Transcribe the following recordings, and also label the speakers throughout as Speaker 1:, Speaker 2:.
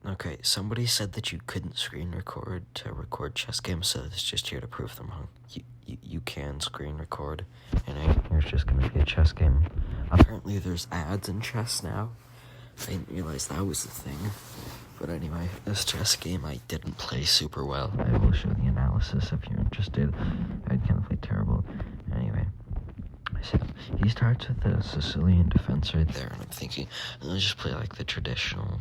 Speaker 1: Okay, somebody said that you couldn't screen record to record chess games, so it's just here to prove them wrong. You can screen record, and here's just gonna be a chess game. Apparently there's ads in chess now. I didn't realize that was the thing. But anyway, this chess game I didn't play super well. I will show the analysis if you're interested. I kind of played terrible. Anyway, so he starts with the Sicilian defense right there, and I'm thinking, let's just play like the traditional.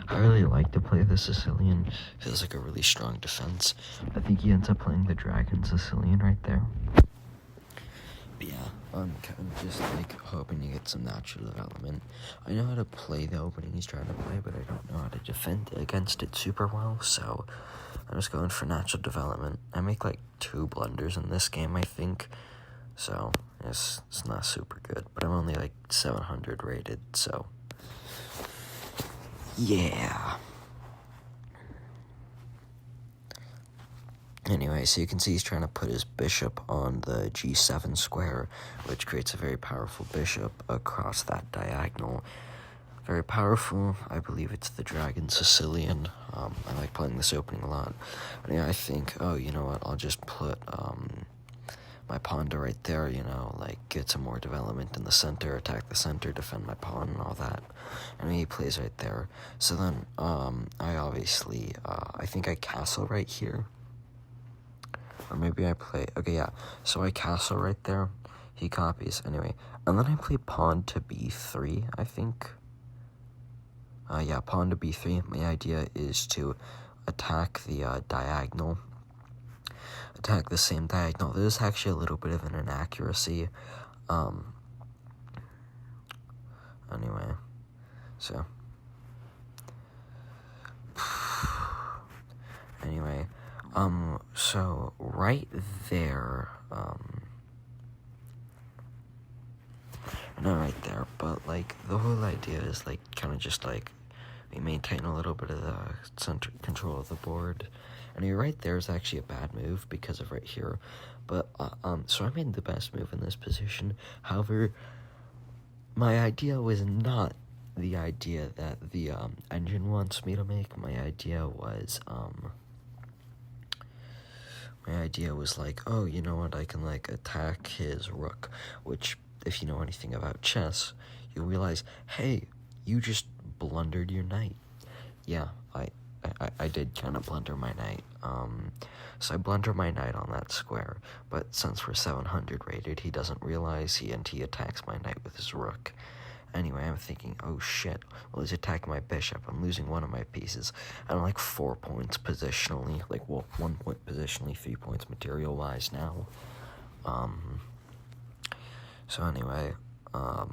Speaker 1: I really like to play the Sicilian. Feels like a really strong defense. I think he ends up playing the Dragon Sicilian right there. But yeah, I'm kind of just like hoping to get some natural development. I know how to play the opening he's trying to play, but I don't know how to defend against it super well, so I'm just going for natural development. I make like 2 blunders in this game, I think, so it's not super good, but I'm only like 700 rated, so yeah. Anyway, so you can see he's trying to put his bishop on the g7 square, which creates a very powerful bishop across that diagonal. Very powerful. I believe it's the Dragon Sicilian. I like playing this opening a lot. But yeah, I think, oh, you know what, I'll just put my pawn to right there, you know, like get some more development in the center, attack the center, defend my pawn and all that. And he plays right there. So then I obviously, I think I castle right here. Or maybe I play, okay, yeah, so I castle right there, he copies, anyway, and then I play pawn to b3, I think, yeah, pawn to b3, my idea is to attack the diagonal, attack the same diagonal. There's actually a little bit of an inaccuracy, anyway, so, anyway, so right there, not right there, but like the whole idea is like kind of just like we maintain a little bit of the center control of the board. And right there is actually a bad move because of right here, but so I made the best move in this position. However, my idea was not the idea that the engine wants me to make. My idea was like, oh, you know what, I can like attack his rook, which if you know anything about chess, you'll realize, hey, you just blundered your knight. Yeah, I did kind of blunder my knight. So I blunder my knight on that square, but since we're 700 rated, he doesn't realize he attacks my knight with his rook. Anyway, I'm thinking, oh shit, well, he's attacking my bishop. I'm losing one of my pieces. I'm like 4 points positionally, like, well, 1 point positionally, 3 points material-wise now. So anyway, I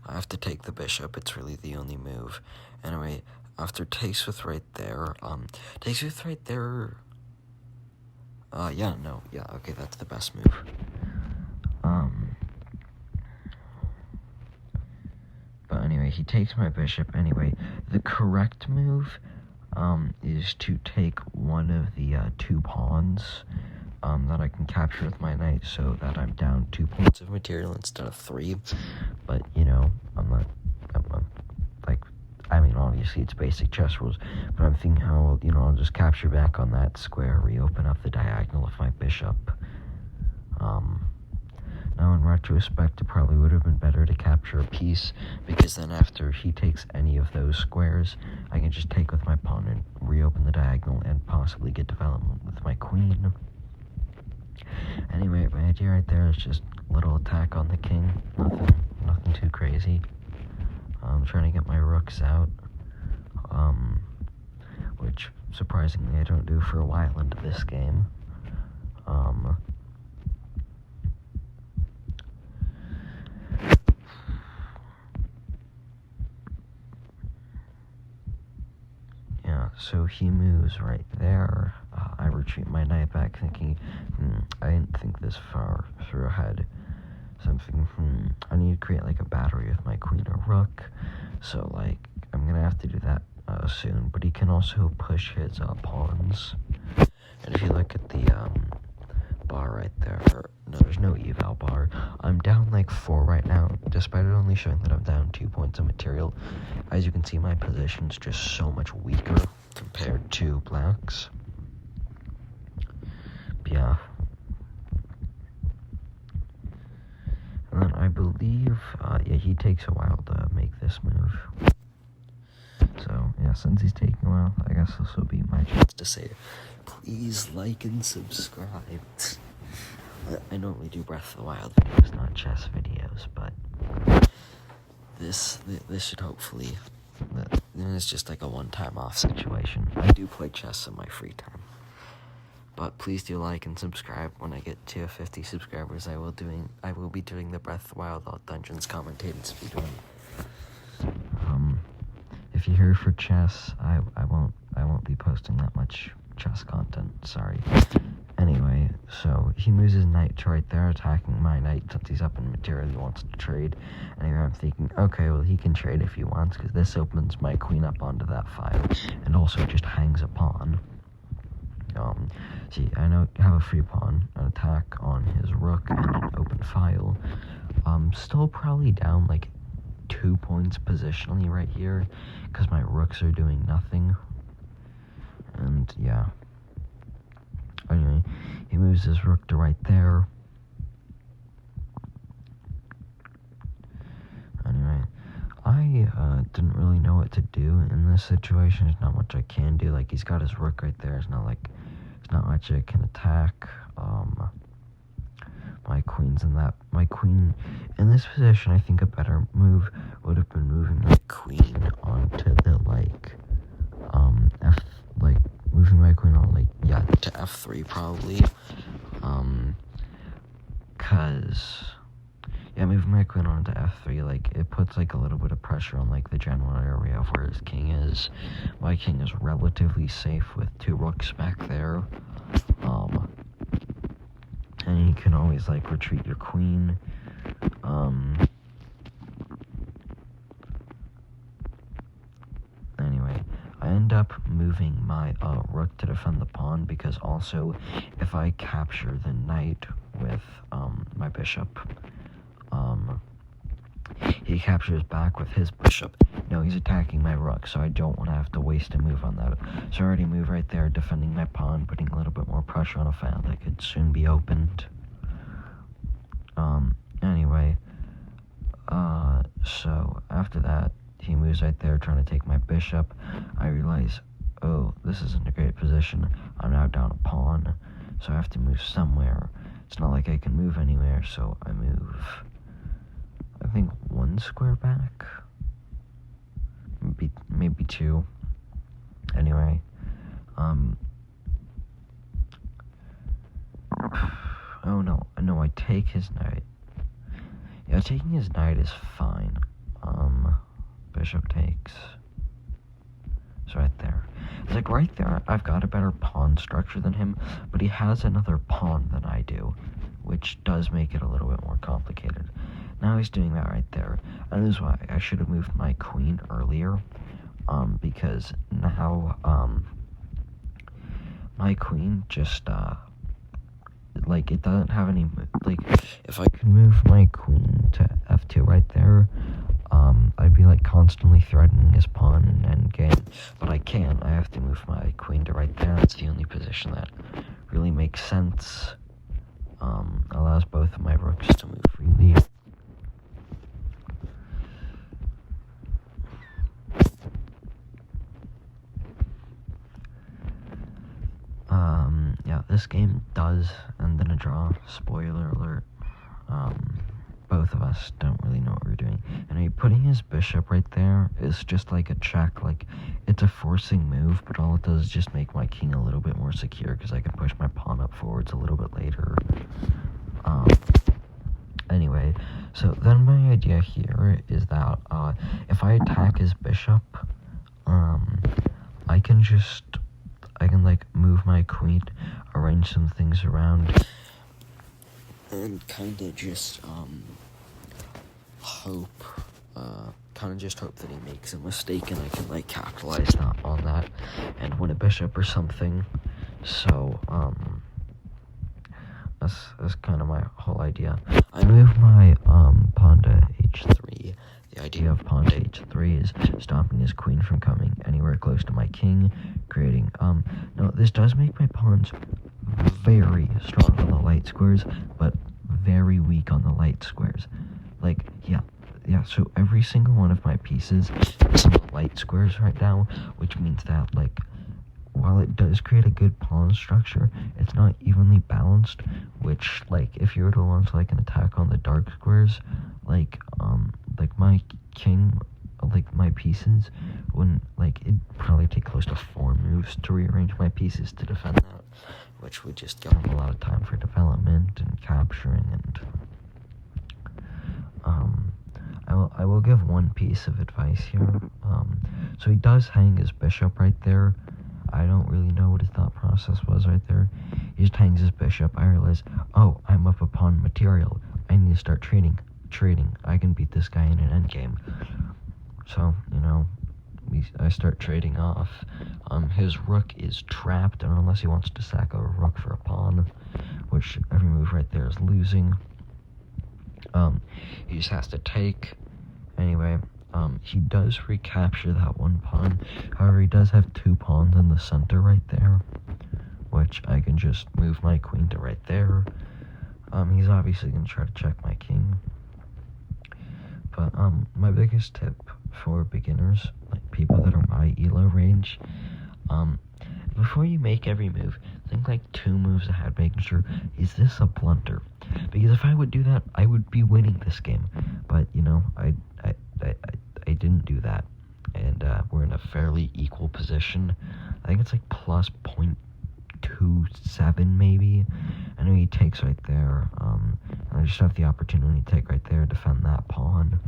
Speaker 1: have to take the bishop. It's really the only move. Anyway, after takes with right there, okay, that's the best move. But anyway, he takes my bishop. Anyway, the correct move, is to take one of the 2 pawns, that I can capture with my knight, so that I'm down 2 points of material instead of 3. But, you know, I'm obviously it's basic chess rules, but I'm thinking how, you know, I'll just capture back on that square, reopen up the diagonal of my bishop. Now, in retrospect, it probably would have been better to capture a piece, because then after he takes any of those squares, I can just take with my pawn and reopen the diagonal and possibly get development with my queen. Anyway, my idea right there is just a little attack on the king. Nothing too crazy. I'm trying to get my rooks out, which surprisingly I don't do for a while into this game. So he moves right there. I retreat my knight back, thinking, I didn't think this far through ahead. So I'm thinking, I need to create like a battery with my queen or rook. So like, I'm gonna have to do that soon. But he can also push his pawns. And if you look at the bar right there. No, there's no eval bar. I'm down like 4 right now, despite it only showing that I'm down 2 points of material. As you can see, my position's just so much weaker compared to Black's. But yeah. And then I believe, he takes a while to make this move. So, yeah, since he's taking a while, I guess this will be my chance to say, please like and subscribe. I normally do Breath of the Wild videos, not chess videos, but this should hopefully, it's just like a one-time off situation. I do play chess in my free time. But please do like and subscribe. When I get to 50 subscribers, I will be doing the Breath of the Wild All Dungeons commentated speedrun. If you're here for chess, I won't be posting that much chess content. Sorry. Anyway, so he moves his knight to right there, attacking my knight since he's up in material he wants to trade. And here I'm thinking, okay, well he can trade if he wants, because this opens my queen up onto that file, and also just hangs a pawn. See, I know have a free pawn, an attack on his rook, and an open file. Still probably down like 2 points positionally right here, because my rooks are doing nothing. And yeah. Anyway, he moves his rook to right there. Anyway, I didn't really know what to do in this situation. There's not much I can do. Like, he's got his rook right there. It's not much I can attack. My queen's in that. My queen in this position, I think a better move would have been moving my queen onto the moving my queen on to f3 probably. Moving my queen onto f3, it puts a little bit of pressure on the general area of where his king is. My king is relatively safe with 2 rooks back there. And you can always retreat your queen. Anyway, I end up moving my rook to defend the pawn, because also if I capture the knight with my bishop, he captures back with his bishop. No, he's attacking my rook, so I don't want to have to waste a move on that. So I already move right there, defending my pawn, putting a little bit more pressure on a file that could soon be opened. Anyway, so after that, he moves right there, trying to take my bishop. I realize, oh, this isn't a great position. I'm now down a pawn, so I have to move somewhere. It's not like I can move anywhere, so I move, I think, 1 square back, maybe 2. Anyway, oh no, I take his knight. Yeah, taking his knight is fine. Bishop takes. So right there. It's right there, I've got a better pawn structure than him, but he has another pawn than I do, which does make it a little bit more complicated. Now he's doing that right there. And this is why I should have moved my queen earlier, because now, my queen just, it doesn't have any, if I could move my queen to f2 right there, I'd be, constantly threatening his pawn and game, but I can't. I have to move my queen to right there. That's the only position that really makes sense, allows both of my rooks to move freely. Yeah, this game does end in a draw. Spoiler alert. Both of us don't really know what we're doing. And putting his bishop right there is just a check. It's a forcing move, but all it does is just make my king a little bit more secure, because I can push my pawn up forwards a little bit later. Anyway, so then my idea here is that if I attack his bishop, I can move my queen, arrange some things around, and kind of just hope that he makes a mistake, and I can capitalize on that and win a bishop or something. So That's kind of my whole idea. I move my pawn to h3. The idea of pawn to h3 is stopping his queen from coming anywhere close to my king, creating no, this does make my pawns very strong on the light squares, but very weak on the light squares. Like, yeah, so every single one of my pieces is on the light squares right now, which means that, like, while it does create a good pawn structure, it's not evenly balanced, which, like, if you were to launch, like, an attack on the dark squares, like my king, like, my pieces wouldn't, like, it'd probably take close to 4 moves to rearrange my pieces to defend that, which would just give him a lot of time for development and capturing, and, I will give one piece of advice here. So he does hang his bishop right there. I don't really know what his thought process was right there. He just hangs his bishop. I realize, oh, I'm up upon material. I need to start trading. I can beat this guy in an endgame. So, you know, I start trading off. His rook is trapped, and unless he wants to sack a rook for a pawn, which every move right there is losing, he just has to take. Anyway, he does recapture that one pawn. However, he does have 2 pawns in the center right there, which I can just move my queen to right there. He's obviously going to try to check my king. But, my biggest tip for beginners, like people that are my ELO range, before you make every move, think like 2 moves ahead, making sure, is this a blunder? Because if I would do that, I would be winning this game. But, you know, I didn't do that. And, we're in a fairly equal position. I think it's like plus 0.27 maybe. I know he takes right there. And I just have the opportunity to take right there, defend that pawn.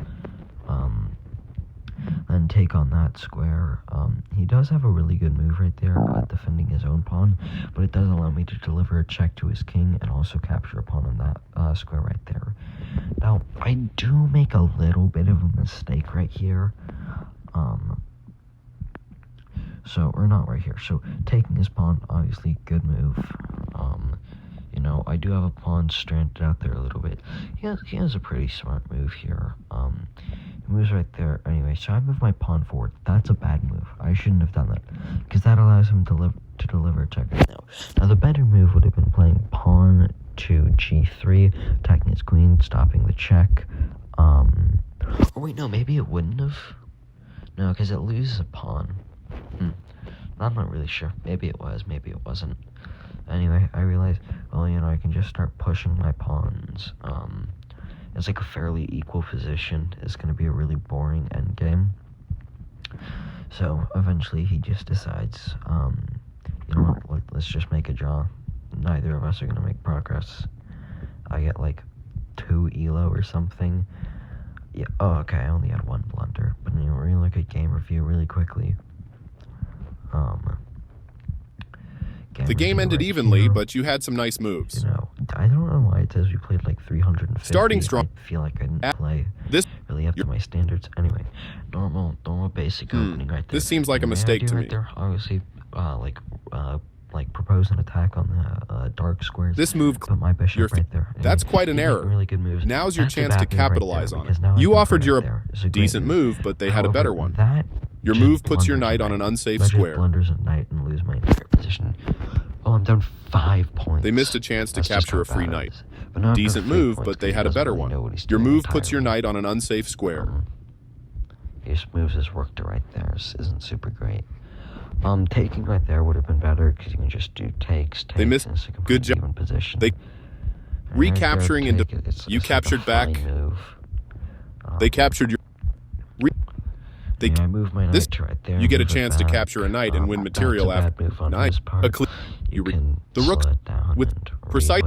Speaker 1: Then take on that square. He does have a really good move right there at defending his own pawn, but it does allow me to deliver a check to his king and also capture a pawn on that square right there. Now, I do make a little bit of a mistake right here. Or not right here. So, taking his pawn, obviously, good move. You know, I do have a pawn stranded out there a little bit. He has a pretty smart move here. He moves right there. Anyway, so I move my pawn forward. That's a bad move. I shouldn't have done that, because that allows him to deliver a check right now. Now, the better move would have been playing pawn to g3, attacking his queen, stopping the check. Or wait, no, maybe it wouldn't have. No, because it loses a pawn. I'm not really sure. Maybe it was, maybe it wasn't. Anyway, I realized, well, you know, I can just start pushing my pawns. It's like a fairly equal position. It's going to be a really boring endgame. So, eventually, he just decides, you know what, let's just make a draw. Neither of us are going to make progress. I get, like, 2 ELO or something. Yeah, oh, okay, I only had 1 blunder. But, you know, we're going to look at game review really quickly.
Speaker 2: The game ended evenly, but you had some nice moves.
Speaker 1: You know, I don't know why it says we played like 350.
Speaker 2: Starting strong.
Speaker 1: I feel like I didn't play really up to my standards. Anyway, normal basic opening right there.
Speaker 2: This seems like a mistake to me.
Speaker 1: There, obviously, like propose an attack on the dark squares.
Speaker 2: This move,
Speaker 1: put my bishop right there.
Speaker 2: That's quite an error.
Speaker 1: Really good moves.
Speaker 2: Now's your chance to capitalize on it. You offered your decent move, but they had a better one. Your move puts your knight on an unsafe square.
Speaker 1: Blunders at knight and lose my entire position. Oh, I'm down 5 points.
Speaker 2: They missed a chance to capture a free knight. Decent move, but they had a better one. Your move puts your knight on an unsafe square.
Speaker 1: He just moves his rook to right there. This isn't super great. Taking right there would have been better, because you can just do takes.
Speaker 2: They missed. Good job.
Speaker 1: Position.
Speaker 2: They recapturing into. You captured back. They captured your.
Speaker 1: I move my knight to right there.
Speaker 2: You get a chance to capture a knight and win material after knight. The rook with precise.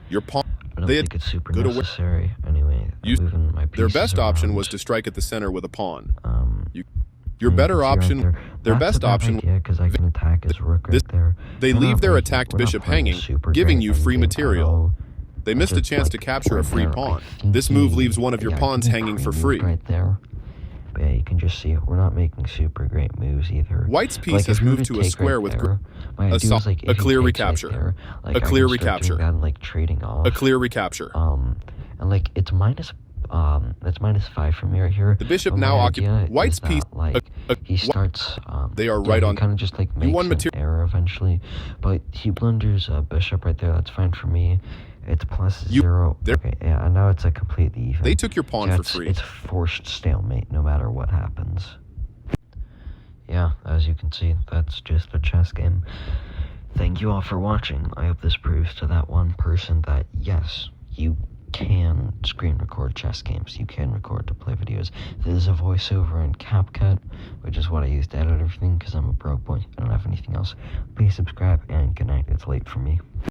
Speaker 2: Your pawn.
Speaker 1: I don't think it's super necessary. Anyway,
Speaker 2: their best option was to strike at the center with a pawn. Your better option, their best option,
Speaker 1: because I can attack his rook right there.
Speaker 2: They leave their attacked bishop hanging, giving you free material. They missed a chance to capture a free pawn. This move leaves one of your pawns hanging for free.
Speaker 1: Right there. But yeah, you can just see we're not making super great moves either.
Speaker 2: White's piece has moved to a square with a clear recapture. A clear recapture.
Speaker 1: Trading off.
Speaker 2: A clear recapture.
Speaker 1: And like it's -5 from me right here.
Speaker 2: The bishop now occupies White's piece.
Speaker 1: He starts.
Speaker 2: They are right on.
Speaker 1: Kind of just like makes an error eventually, but he blunders a bishop right there. That's fine for me. It's +0. Okay, yeah, I know it's a completely even.
Speaker 2: They took your pawn for free.
Speaker 1: It's forced stalemate no matter what happens. Yeah, as you can see, that's just a chess game. Thank you all for watching. I hope this proves to that one person that yes, you can screen record chess games. You can record to play videos. There's a voiceover in CapCut, which is what I use to edit everything because I'm a broke boy. I don't have anything else. Please subscribe and good night. It's late for me.